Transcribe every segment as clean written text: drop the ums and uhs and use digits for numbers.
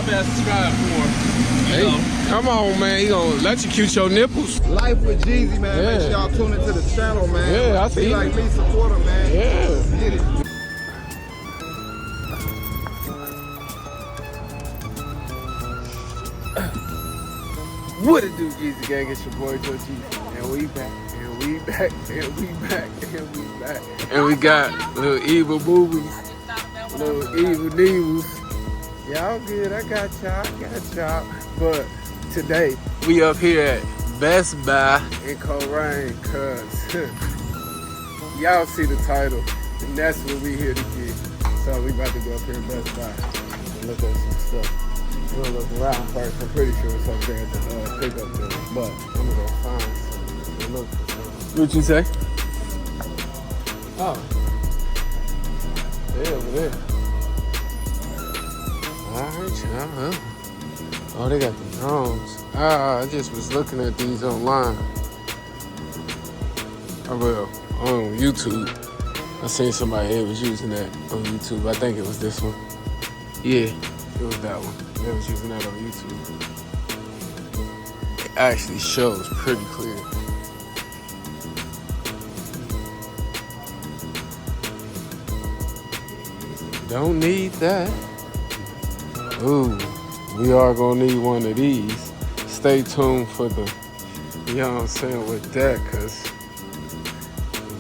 fast subscribe for. You know. Come on, man. He gonna electrocute your nipples. Life with Jeezy, man. Yeah. Make sure y'all tune into the channel, man. Yeah, I see Be it. like me, support him, man. Yeah. Get it. What it do, Jeezy Gang? It's your boy, Joe G. And we back, and we back, and we back, and we back. And we got little evil boobies, little evil devils. Y'all good, I got y'all. But today, we up here at Best Buy in Coleraine, cause y'all see the title, and that's what we here to get. So we about to go up here at Best Buy and look at some stuff. We'll look around first. I'm pretty sure it's up there at the pickup there. But I'm gonna go find something. Look for something. What'd you say? Oh. They over there. Alright, y'all. Oh, they got the drones. I just was looking at these online. On YouTube. I seen somebody that was using that on YouTube. I think it was this one. Yeah, it was that one. They was using that on YouTube. It actually shows pretty clear. Don't need that. Ooh, we are gonna need one of these. Stay tuned for the, you know what I'm saying, with that, cause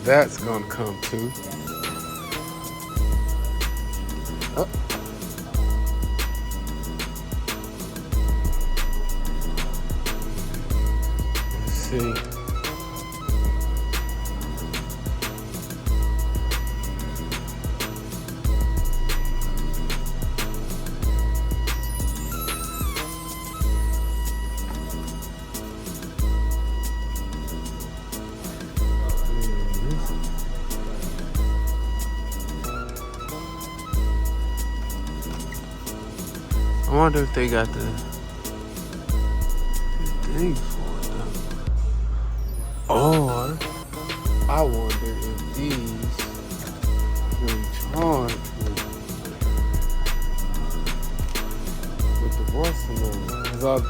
that's gonna come too. See. I wonder if they got the thing for it though. Or I wonder if these will charge with the voice number. Cause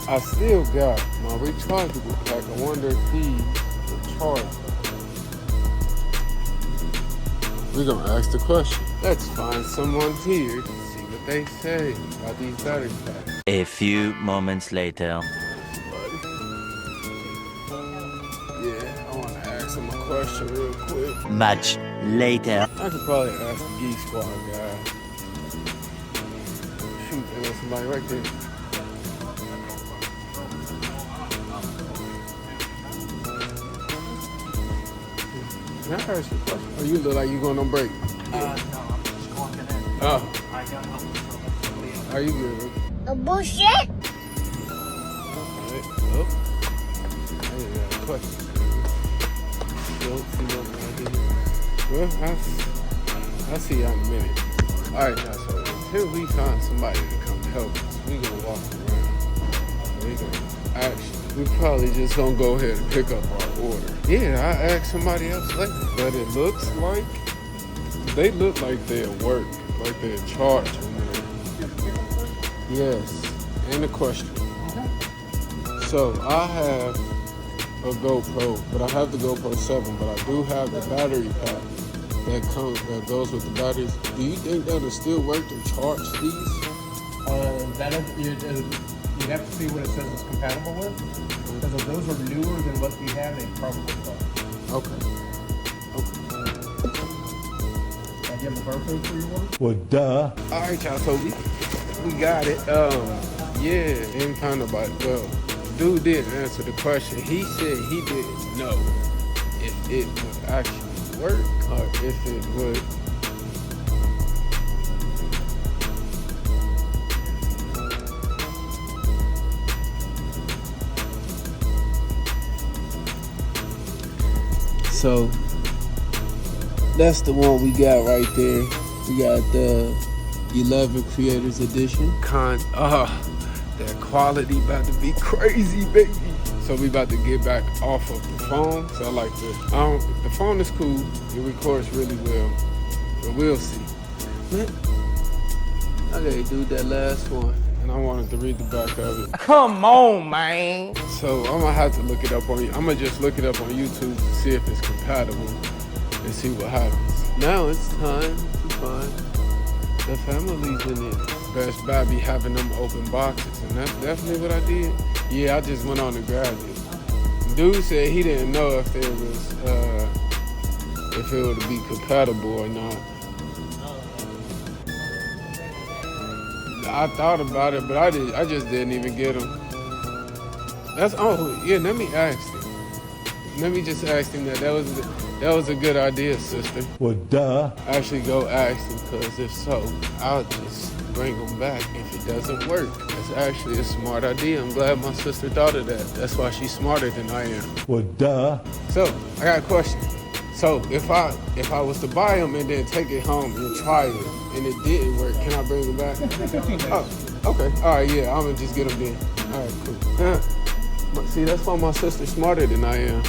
I still got my rechargeable pack. I wonder if these will charge. We're gonna ask the question. Let's find someone here to see what they say about these battery packs. A few moments later. Yeah, I want to ask him a question real quick. Much later. I could probably ask the Geek Squad guy. Shoot, there's somebody right there. Can I ask you a question? Oh, you look like you going on break. No, I'm just walking in. Oh. I got help. Are you good? A bullshit? Alright, well, I ain't got a question. Well, I'll see y'all in a minute. Alright, y'all, so until we find somebody to come help us, we gonna walk around. We probably just gonna go ahead and pick up our order. Yeah, I asked somebody else later, but it looks like they look like they're work, like they're charged. Yes, and a question. So I have a GoPro, but I have the GoPro11, but I do have the battery pack that goes with the batteries. Do you think that'll still work to charge these? You have to see what it says it's compatible with. Because if those are newer than what we have, they probably don't. Okay. Do you have the barcode for your order? Well, duh. All right, y'all. So we got it. Yeah, ain't found nobody. Well, dude did answer the question. He said he didn't know if it would actually work or if it would. So that's the one we got right there. We got the 11 Creators Edition. That quality about to be crazy, baby. So we about to get back off of the phone. So I like the phone is cool. It records really well, but we'll see. Man, I gotta do that last one. and I wanted to read the back of it. Come on, man. So I'm gonna have to look it up I'm gonna just look it up on YouTube to see if it's compatible and see what happens. Now it's time to find the families in it. Best Buy be having them open boxes, and that's definitely what I did. Yeah, I just went on and grabbed it. Dude said he didn't know if there was if it would be compatible or not. I thought about it, but I just didn't even get them. Let me ask him. Let me just ask him that was a good idea, sister. Well, duh. Actually go ask him, because if so, I'll just bring them back if it doesn't work. That's actually a smart idea. I'm glad my sister thought of that. That's why she's smarter than I am. Well, duh. So, I got a question. So, if I was to buy them and then take it home and try it, and it didn't work, can I bring them back? Oh, okay. All right, yeah, I'm gonna just get them then. All right, cool. See, that's why my sister's smarter than I am.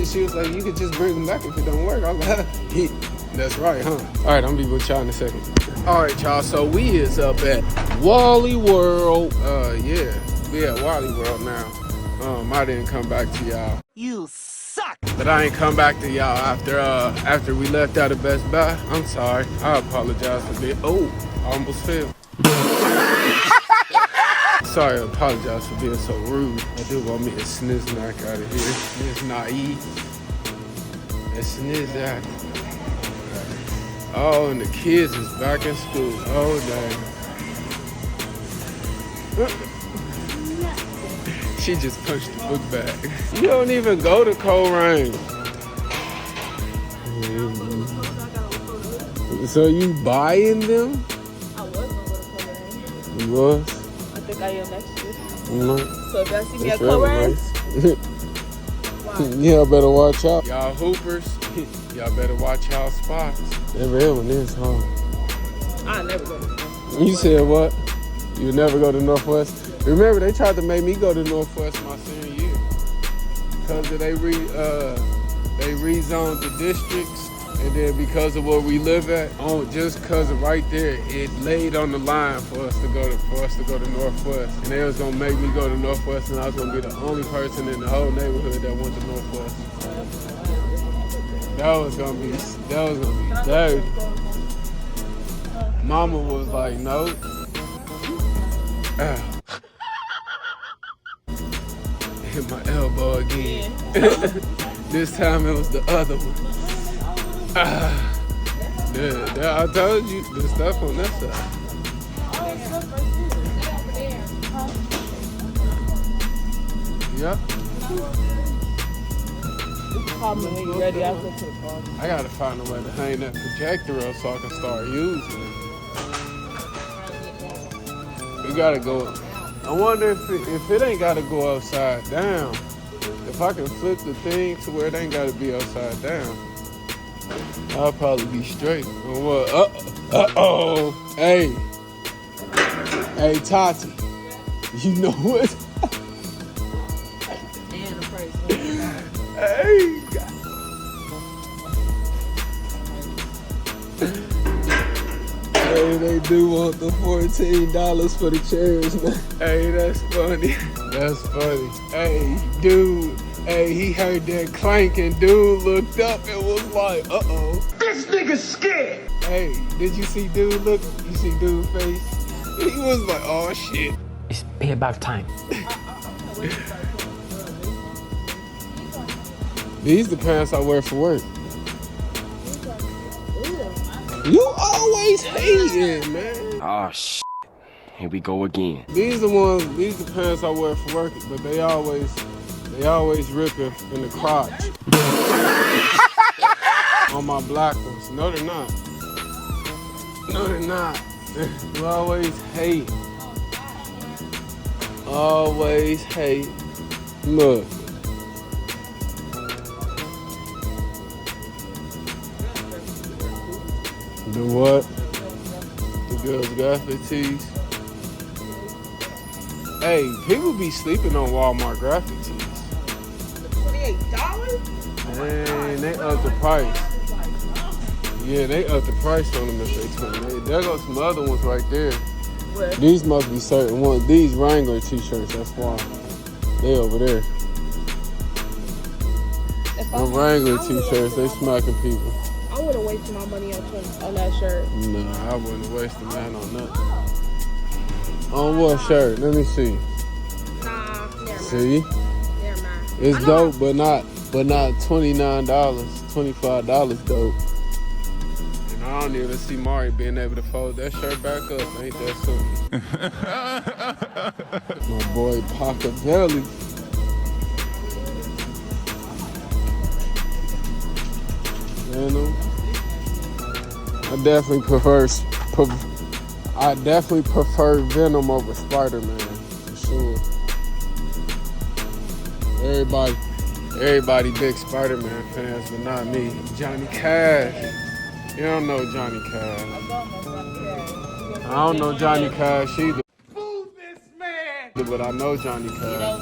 She was like, you could just bring them back if it don't work. I'm like, that's right, huh? All right, I'm gonna be with y'all in a second. All right, y'all, so we is up at Wally World. Yeah, we at Wally World now. I didn't come back to y'all. You suck. But I ain't come back to y'all after we left out of Best Buy. I'm sorry. I apologize for being, I almost fell. Sorry, I apologize for being so rude. I do want me a snizznack out of here. Sniznaive. A snizzack. Oh, and the kids is back in school. Oh, dang. She just punched the book bag. You don't even go to Coleraine. So you buying them? I was gonna go to Coleraine. You was? I think I am next year. No. So if y'all see me at Coleraine, y'all better watch out. Y'all hoopers, y'all better watch y'all spots. That real one is, huh? I never go to You said what? You never go to Northwest? Remember, they tried to make me go to Northwest my senior year. Because they rezoned the districts. And then because of where we live at, just because of right there, it laid on the line for us to go to Northwest. And they was gonna make me go to Northwest, and I was gonna be the only person in the whole neighborhood that went to Northwest. That was gonna be dirty. Mama was like, no. Hit my elbow again. This time it was the other one. I told you the stuff on that side. Yep. call me when you're ready. I'll go to the car. I gotta find a way to hang that projector up so I can start using it. We gotta go. I wonder if it ain't gotta go upside down. If I can flip the thing to where it ain't gotta be upside down, I'll probably be straight. What? Uh-oh. Hey, Tati. You know what? And the price. Hey. Hey, they do want the $14 for the chairs, man. Hey, that's funny. That's funny. Hey, dude. Hey, he heard that clank and dude looked up and was like, uh-oh. This nigga's scared. Hey, did you see dude look? You see dude's face? He was like, oh shit. It's payback time. These the pants I wear for work. You always hating, man. Oh shit. Here we go again. These the pants I wear for work, but they always ripping in the crotch. On my black ones. No, they're not. No, they're not. You always hate. Always hate. Look. The what? The girls' graphic tees. Hey, people be sleeping on Walmart graphic tees. $28? Man, they up the price. Yeah, they up the price on them if they 28. There go some other ones right there. Where? These must be certain ones. These Wrangler t-shirts, that's why. They over there. The Wrangler t-shirts, they smacking people. I wouldn't waste my money on that shirt. Nah, I wouldn't waste a man on nothing. On what shirt? Let me see. Nah, never mind. See? Never mind. It's dope, but not $29, $25 dope. And I don't even see Mari being able to fold that shirt back up. Ain't that something? My boy Pocketelli. Venom. I definitely prefer Venom over Spider-Man, for sure. Everybody big Spider-Man fans, but not me. Johnny Cash. You don't know Johnny Cash. I don't know Johnny Cash either. But I know Johnny Cash.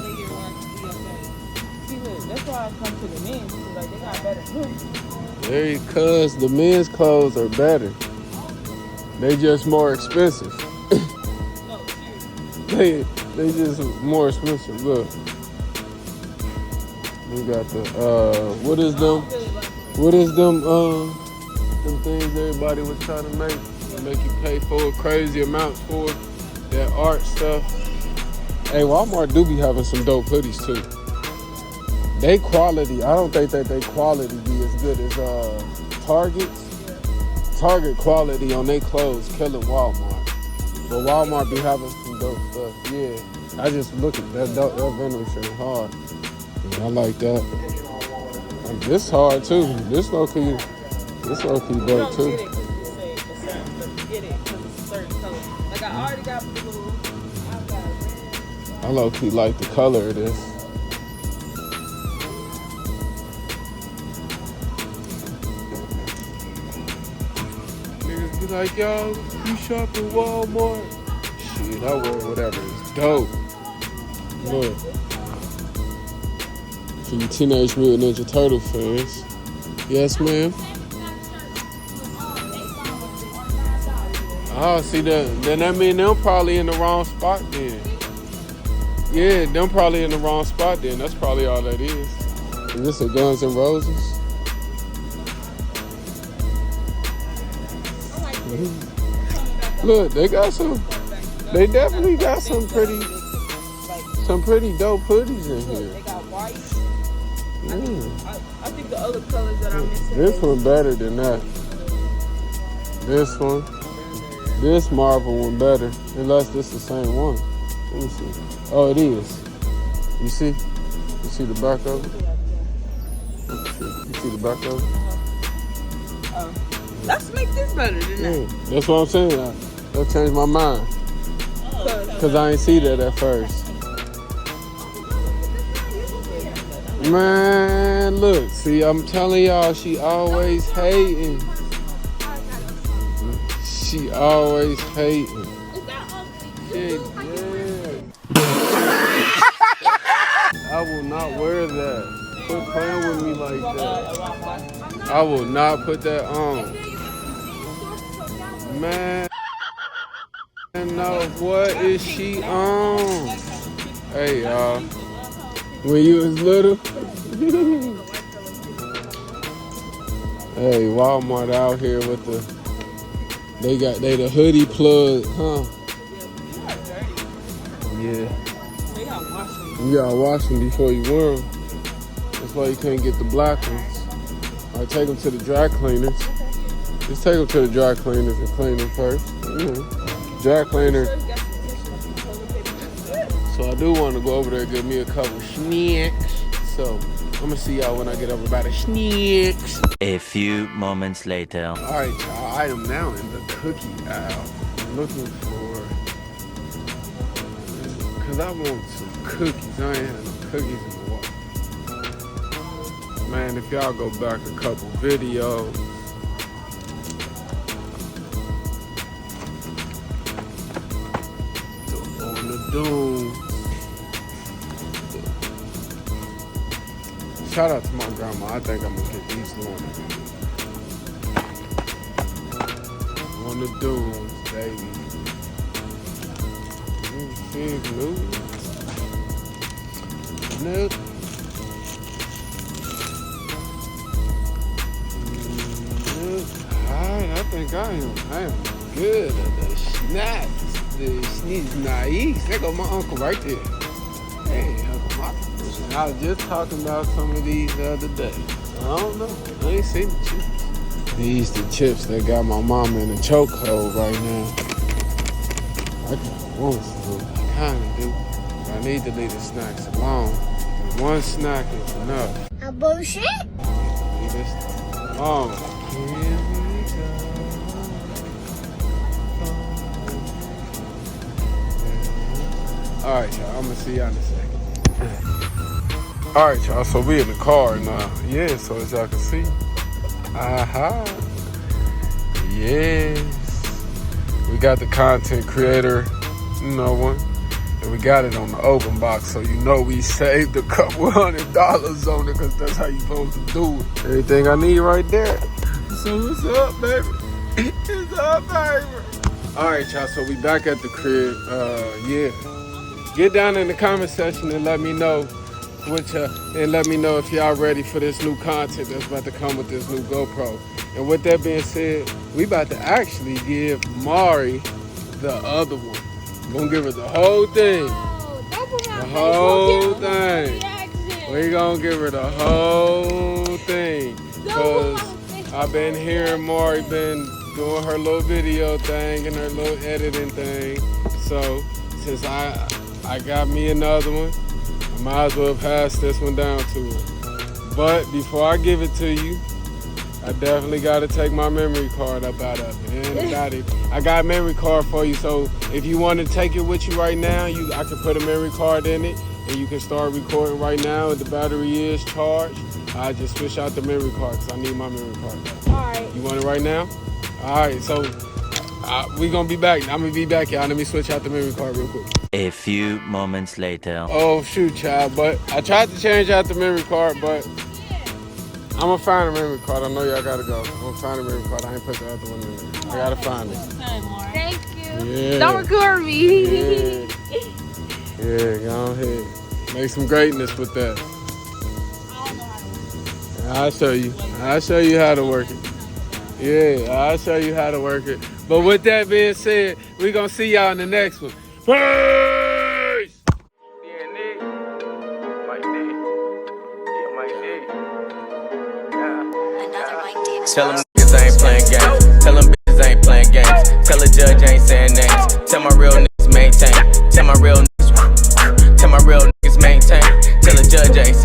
See, look, that's why I come to the men. Like, they got better clothes. Because the men's clothes are better. They just more expensive. No, seriously. They just more expensive. Look. We got the what is them things everybody was trying to make you pay for crazy amounts for that art stuff. Hey, Walmart do be having some dope hoodies too. They quality, I don't think that they quality be as good as Target's. Target quality on their clothes killing Walmart. But Walmart be having some dope stuff. Yeah, I just look at that Venom shit hard. I like that. And this hard too. This low key dope too. You get it because it's a certain color. Like, I already got blue. I got red. I low key like the color of this. Niggas be like, y'all, you shop at Walmart? Shit, I wear whatever. It's dope. Look. For you Teenage Mutant Ninja Turtle fans. Yes, ma'am. Oh, see, then that mean them probably in the wrong spot then. Yeah, them probably in the wrong spot then. That's probably all that is. Is this a Guns N' Roses? Look, they definitely got some pretty dope hoodies in here. They got white. Yeah. I think the other colors that I'm missing. This one better than that. This one. This Marvel one better. Unless this the same one. Let me see. Oh, it is. You see? You see the back of it? You see the back of it? Let's make this better than that. That's what I'm saying. That changed my mind. Because I ain't see that at first. Man, look. See, I'm telling y'all, she always hating. She always hating. Shit, yeah. I will not wear that. Quit playing with me like that. I will not put that on. Man, no, what is she on? Hey, y'all. When you was little? Hey, Walmart out here with they the hoodie plug, huh? Yeah. You gotta wash them before you wear them. That's why you can't get the black ones. I take them to the dry cleaners. Just take them to the dry cleaners and clean them first. Dry cleaner. So I do want to go over there and get me a couple snacks. So I'm gonna see y'all when I get over by the snacks. A few moments later. All right, y'all. I am now in the cookie aisle. I'm looking for, cause I want some cookies. I ain't had no cookies in a while. Man, if y'all go back a couple videos. On the Doom. Shout out to my grandma. I think I'm gonna get these morning. the dunes, baby. Big news. Nope. Alright, I think I am good at the snacks. The sneeze nice. There go my uncle right there. Hey, Uncle Martin. I was just talking about some of these the other day. I don't know. I ain't seen the chips. These the chips that got my mama in a chokehold right now. I kinda want some. I kinda do. But I need to leave the snacks alone. And one snack is enough. A bullshit? Leave this alone. Here we go. Alright, y'all. I'm gonna see y'all in a second. Alright, y'all. So we in the car now. Yeah, so as y'all can see. Aha. Yes. We got the content creator, one. And we got it on the open box, so you know we saved a couple $100 on it, because that's how you supposed to do it. Everything I need right there. So what's up, baby? What's up, baby? Alright, y'all, so we back at the crib. Yeah. Get down in the comment section and let me know if y'all ready for this new content that's about to come with this new GoPro. And with that being said, we about to actually give Mari the other one. We're gonna give her the whole thing. The whole thing. We're gonna give her the whole thing. Because I've been hearing Mari been doing her little video thing and her little editing thing. So since I got me another one, I might as well pass this one down to her. But before I give it to you, I definitely got to take my memory card up out of it. And I got a memory card for you. So if you want to take it with you right now, I can put a memory card in it and you can start recording right now. And the battery is charged. I just switch out the memory card because I need my memory card back. All right. You want it right now? All right. So we going to be back. I'm going to be back, y'all. Let me switch out the memory card real quick. A few moments later. Oh, shoot, child. But I tried to change out the memory card, but I'm gonna find a memory card. I know y'all gotta go. I'm gonna find a memory card. I ain't put the other one in there. I gotta find it. Thank you. Yeah. Don't record me. Yeah, go ahead. Make some greatness with that. I'll show you. I'll show you how to work it. Yeah, I'll show you how to work it. But with that being said, we're gonna see y'all in the next one. Peace! Tell them niggas I ain't playing games. Tell them bitches I ain't playing games. Tell the judge I ain't saying names. Tell my real niggas maintain. Tell my real niggas maintain. Tell the judge I ain't